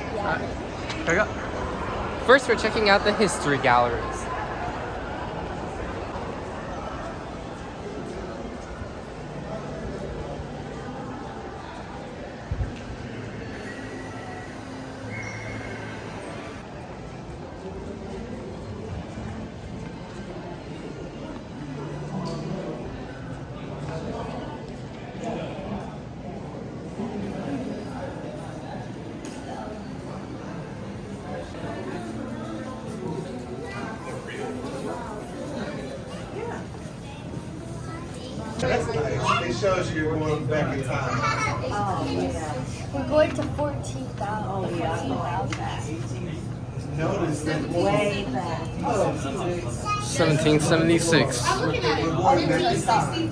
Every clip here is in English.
Here we go. First, we're checking out the history galleries. That's nice. It shows you you're going back in time. Oh, yeah. We're going to 14,000. Oh, yeah. 14,000. Notice that Way back. 1776. I'm looking at it. We're going back in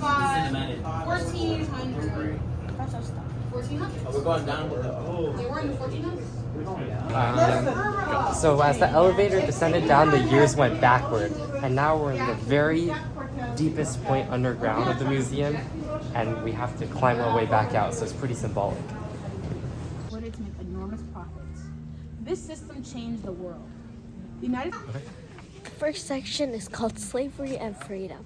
1865, 1400. That's our stuff. 1400. We're going down with the They were in the 1400s. So as the elevator descended down, the years went backward, and now we're in the very deepest point underground of the museum, and we have to climb our way back out, so it's pretty symbolic. Order to make enormous profits. This system changed the world. The United The first section is called Slavery and Freedom.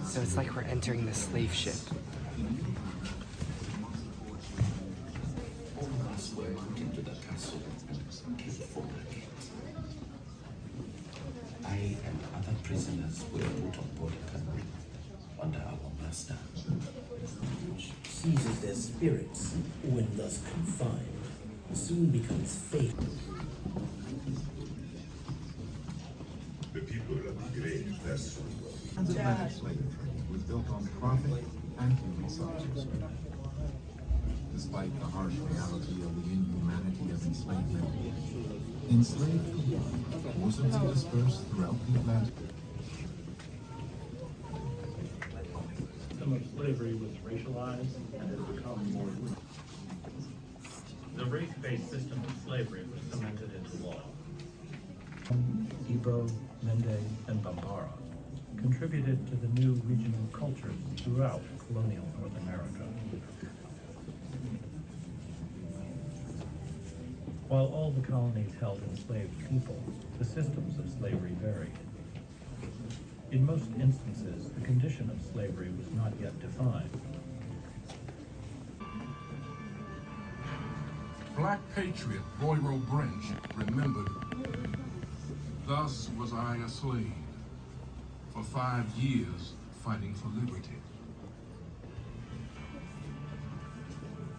So it's like we're entering the slave ship. I and other prisoners were put on board a canoe under our master, which seizes their spirits when thus confined, soon becomes fatal. The people of the great vessel. Transatlantic slavery was built on profit and human subjects. Despite the harsh reality of the inhumanity of enslavement, enslaved people were soon dispersed throughout the Atlantic. The system of slavery was racialized and has become more brutal. The race-based system of slavery was cemented into law. Igbo, Mende, and Bambara contributed to the new regional cultures throughout colonial North America. While all the colonies held enslaved people, the systems of slavery varied. In most instances, the condition of slavery was not yet defined. Black patriot Royrow Branch remembered, "Thus was I a slave, for 5 years fighting for liberty."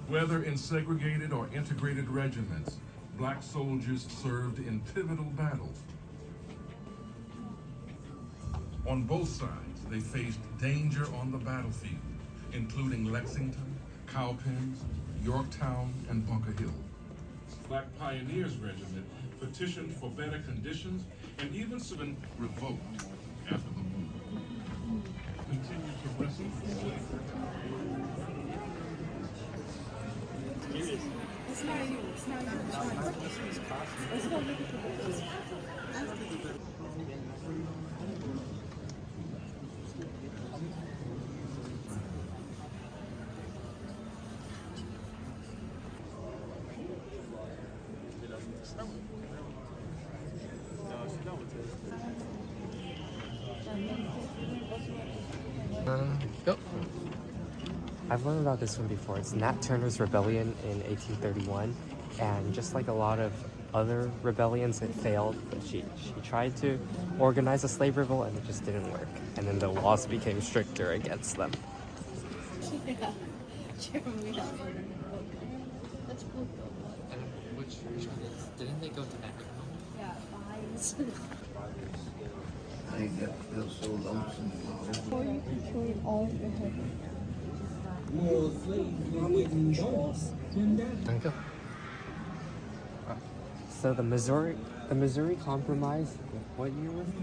Whether in segregated or integrated regiments, black soldiers served in pivotal battles. On both sides, they faced danger on the battlefield, including Lexington, Cowpens, Yorktown, and Bunker Hill. Black Pioneers Regiment petitioned for better conditions and even soon revoked after the war. Continued to wrestle for slavery. It's not you. It's not you. Let's go look at the pictures. Yep. I've learned about this one before. It's Nat Turner's rebellion in 1831, and just like a lot of other rebellions, it failed. But she tried to organize a slave revolt, and it just didn't work. And then the laws became stricter against them. Yeah. Jeremy. That's cool. Which version is? Didn't they go to Mexico? Yeah, vines. I feel so lonesome. Or you can kill all of your head. More slaves than we chose. There you go. So the Missouri Compromise, what year was it?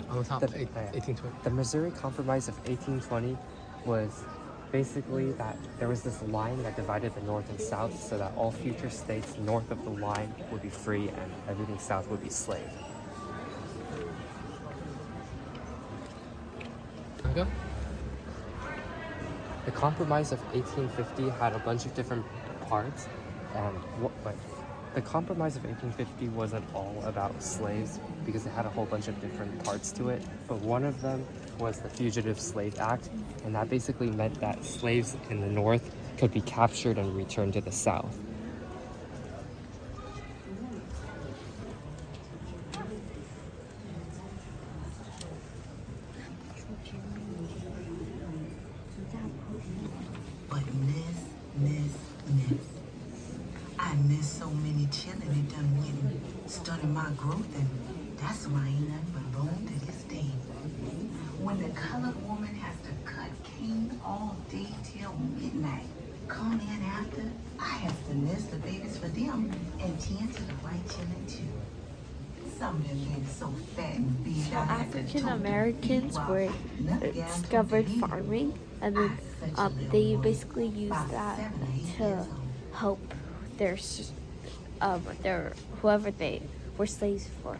On the top, 1820. The Missouri Compromise of 1820 was basically that there was this line that divided the North and South so that all future states north of the line would be free and everything south would be slave. Okay. The Compromise of 1850 had a bunch of different parts, and the Compromise of 1850 wasn't all about slaves because it had a whole bunch of different parts to it, but one of them was the Fugitive Slave Act, and that basically meant that slaves in the North could be captured and returned to the South. But miss. I miss so many children that done went and studied my growth, and that's why I ain't nothing but bone to this day. When the colored woman has to cut cane all day till midnight, come in after, I have to nurse the babies for them and tend to the white children too. Some of them babies so fat and big. African Americans were discovered farming, and then they basically used that to help their whoever they were slaves for,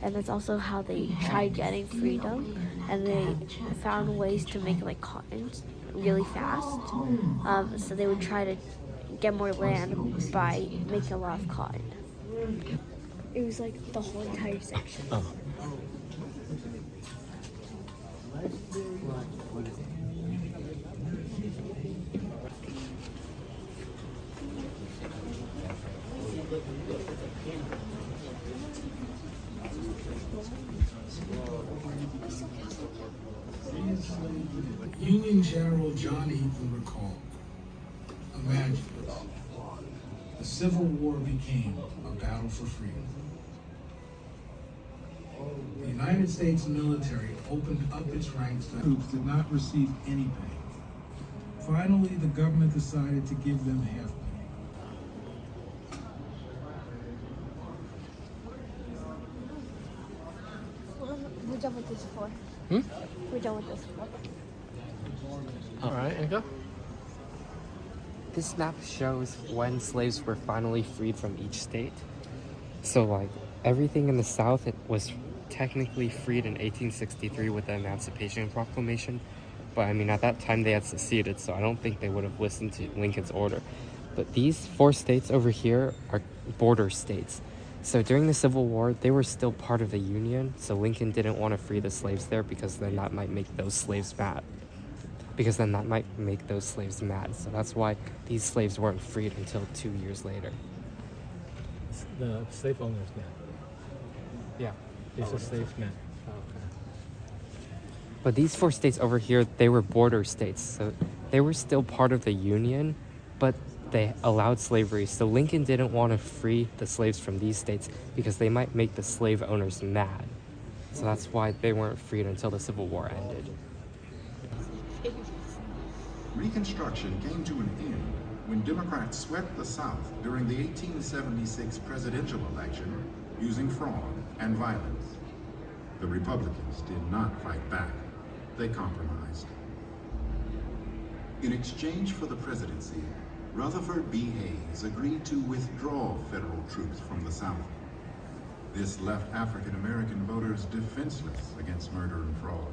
and that's also how they tried getting freedom, and they found ways to make like cotton really fast. So they would try to get more land by making a lot of cotton. It was like the whole entire section. Union General John Eaton recalled, imagine, the Civil War became a battle for freedom. The United States military opened up its ranks. Troops did not receive any pay. Finally, the government decided to give them half pay. We're done with this for. We're done with this for. Alright, and go. This map shows when slaves were finally freed from each state. So like everything in the South, it was technically freed in 1863 with the Emancipation Proclamation. But I mean, at that time they had seceded, so I don't think they would have listened to Lincoln's order. But these 4 states over here are border states. So during the Civil War, they were still part of the Union, so Lincoln didn't want to free the slaves there because then that might make those slaves mad. So that's why these slaves weren't freed until 2 years later. The slave owners man. Yeah. These are slaves men. But these 4 states over here, they were border states, so they were still part of the Union, but they allowed slavery. So Lincoln didn't want to free the slaves from these states because they might make the slave owners mad. So that's why they weren't freed until the Civil War ended. Reconstruction came to an end when Democrats swept the South during the 1876 presidential election using fraud and violence. The Republicans did not fight back. They compromised. In exchange for the presidency, Rutherford B. Hayes agreed to withdraw federal troops from the South. This left African American voters defenseless against murder and fraud.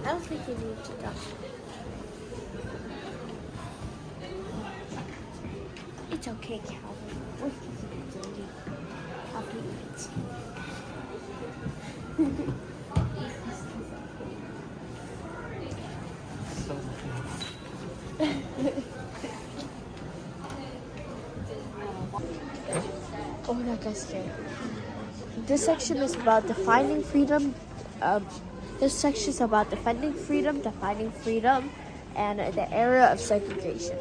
I don't think you need to go. It's okay, Calvin. We're keeping it dirty. I'll be right. Oh, that guy's scared. This section is about defining freedom. This section is about defending freedom, defining freedom, and the era of segregation.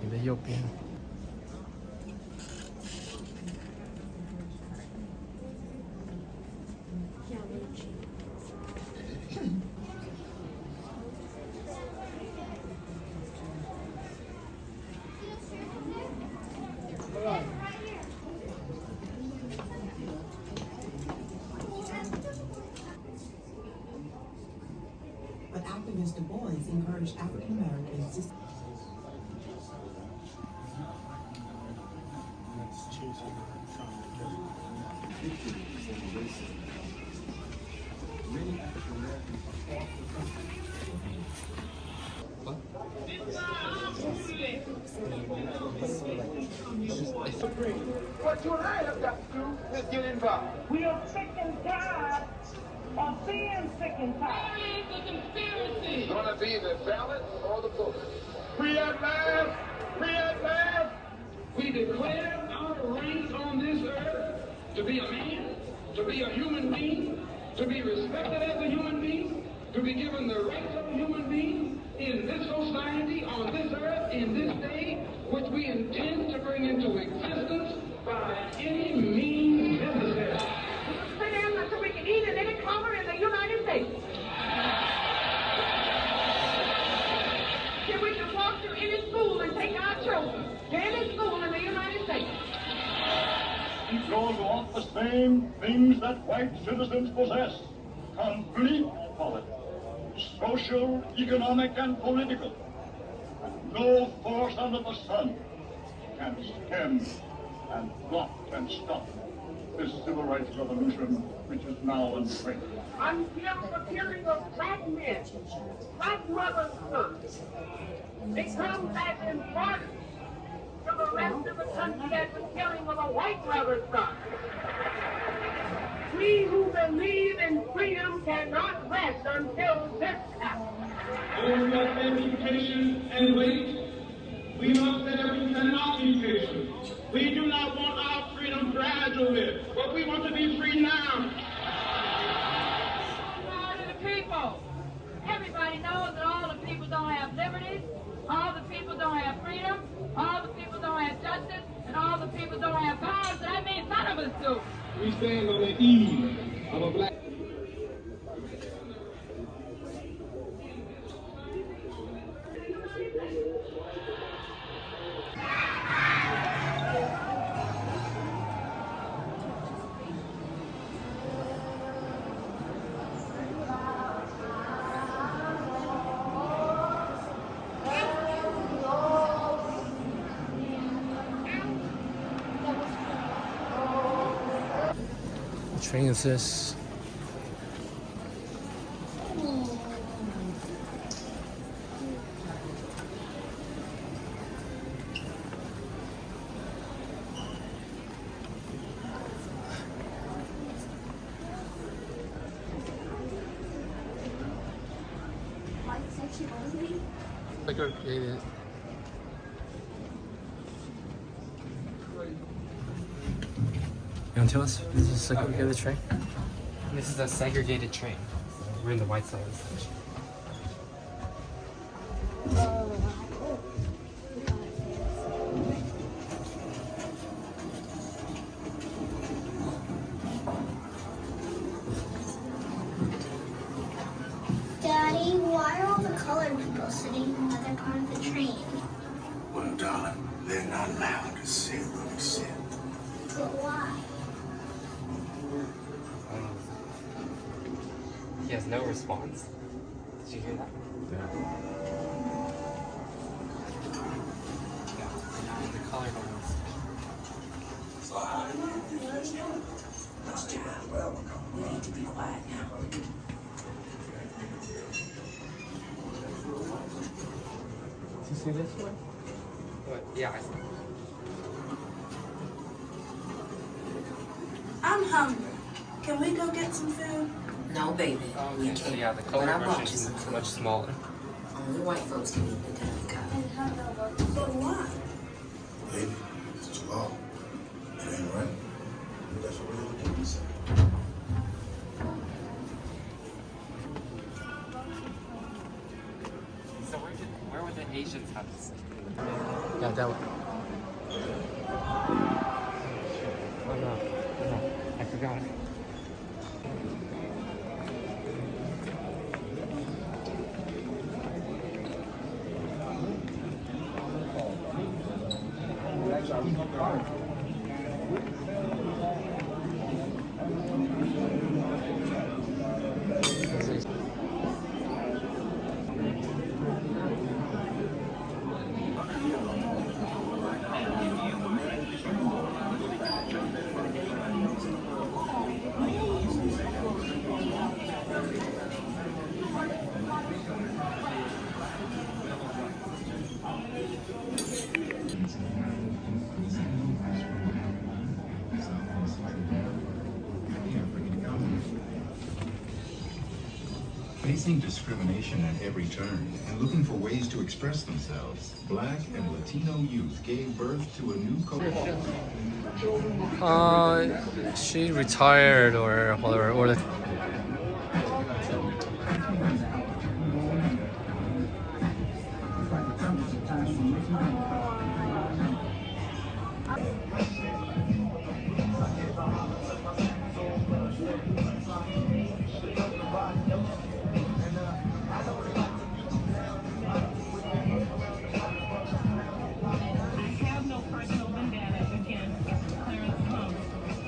Ethiopia. has encouraged African Americans to What you and I have got to do is get involved. We are sick and tired of being sick and tired. Where is the conspiracy? It's gonna be the ballot or the vote. Free at last! Free at last! We declare our rights on this earth to be a man, to be a human being, to be respected as a human being, to be given the rights of a human being in this society, on this earth, in this day, which we intend to bring into existence by any means necessary. Sit down until we can eat in any color in the United States. Till we can walk through any school and take our children to any school in the United States. These laws want the same things that white citizens possess: complete equality, social, economic, and political. And no force under the sun can stem and block and stop this civil rights revolution which is now underway. Until the killing of black men, black mothers' sons, becomes as important to the rest of the country as the killing of a white mother's son. We who believe in freedom cannot rest until this happens. We must be patient and wait. We must say that we cannot be patient. We do not want our freedom gradually, but we want to be free now. Power to the people. Everybody knows that all the people don't have liberties, all the people don't have freedom, all the people don't have justice, and all the people don't have power, so that means none of us do. We stand on the eve of a black... What train is this? Segregated. You want to tell us this is a segregated train? This is a segregated train. We're in the white side of the station. Daddy, why are all the colored people sitting in the other part of the train? Well, darling, they're not allowed to sit where we sit. But why? He has no response. Did you hear that? Yeah. The colored ones. So how do you do this? Let's do that. Well, we need to be quiet now. Did you see this one? What? Yeah, I saw it. I'm hungry. Can we go get some food? No, baby. Okay, so yeah, the colored version is much smaller. Only white folks can eat the Diet Coke. But why? Baby, it's a law. It ain't right. That's what we're looking at. So where would the Asians have this? Yeah, that one. Oh no, I forgot. Facing discrimination at every turn and looking for ways to express themselves, Black and Latino youth gave birth to a new culture. She retired or whatever. Or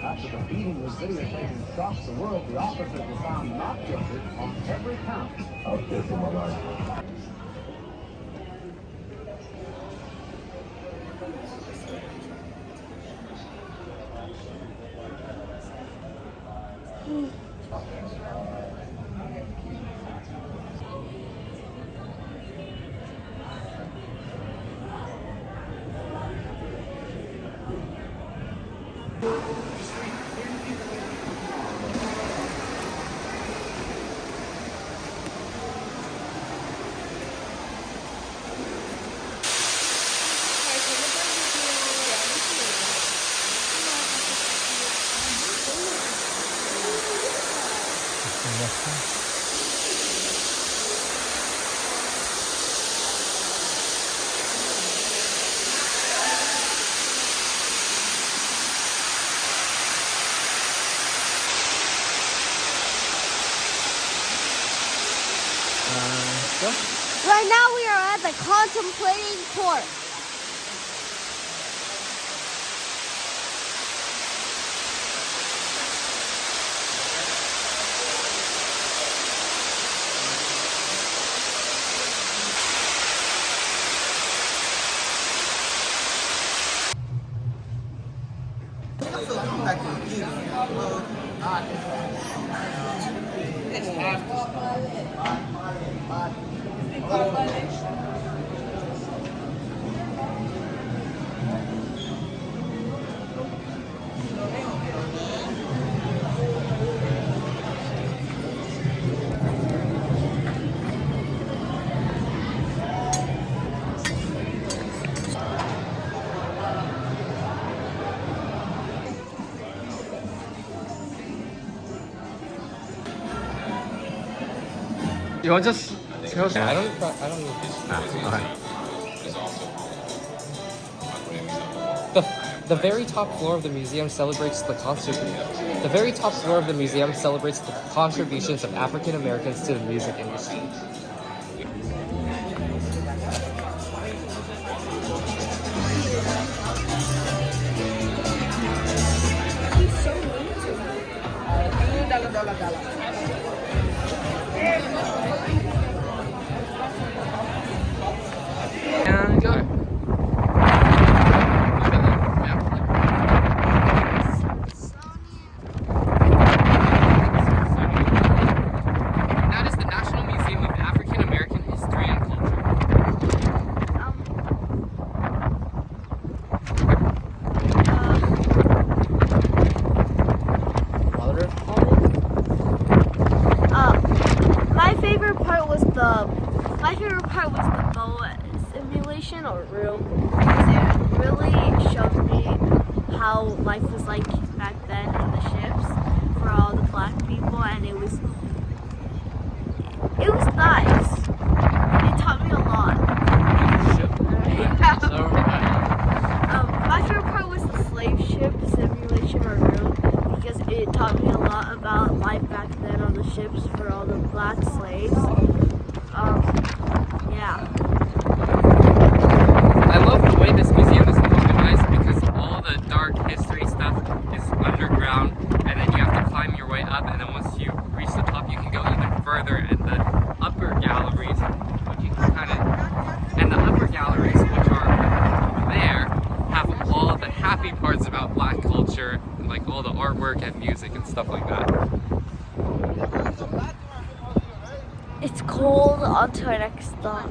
After the beating was videotaped and shocked the world, the officers were found not guilty on every count. I was scared for my life. Right now we are at the contemplating court. You want just? I don't need. The very top floor of the museum celebrates the contributions of African Americans to the music industry. And go. That is the National Museum of African American History and Culture. My favorite part was the boat simulation or room, because it really showed me how life was like back then in the ships for all the black people, and it was nice. It taught me a lot. My favorite part was the slave ship simulation or room, because it taught me a lot about life back then on the ships for all the black slaves. Yeah. I love the way this museum is organized because all the dark history stuff is underground, and then you have to climb your way up, and then once you reach the top you can go even further, and the upper galleries, which you can which are over there, have all of the happy parts about black culture, and like all the artwork and music and stuff like that. It's cold. On to our next stop.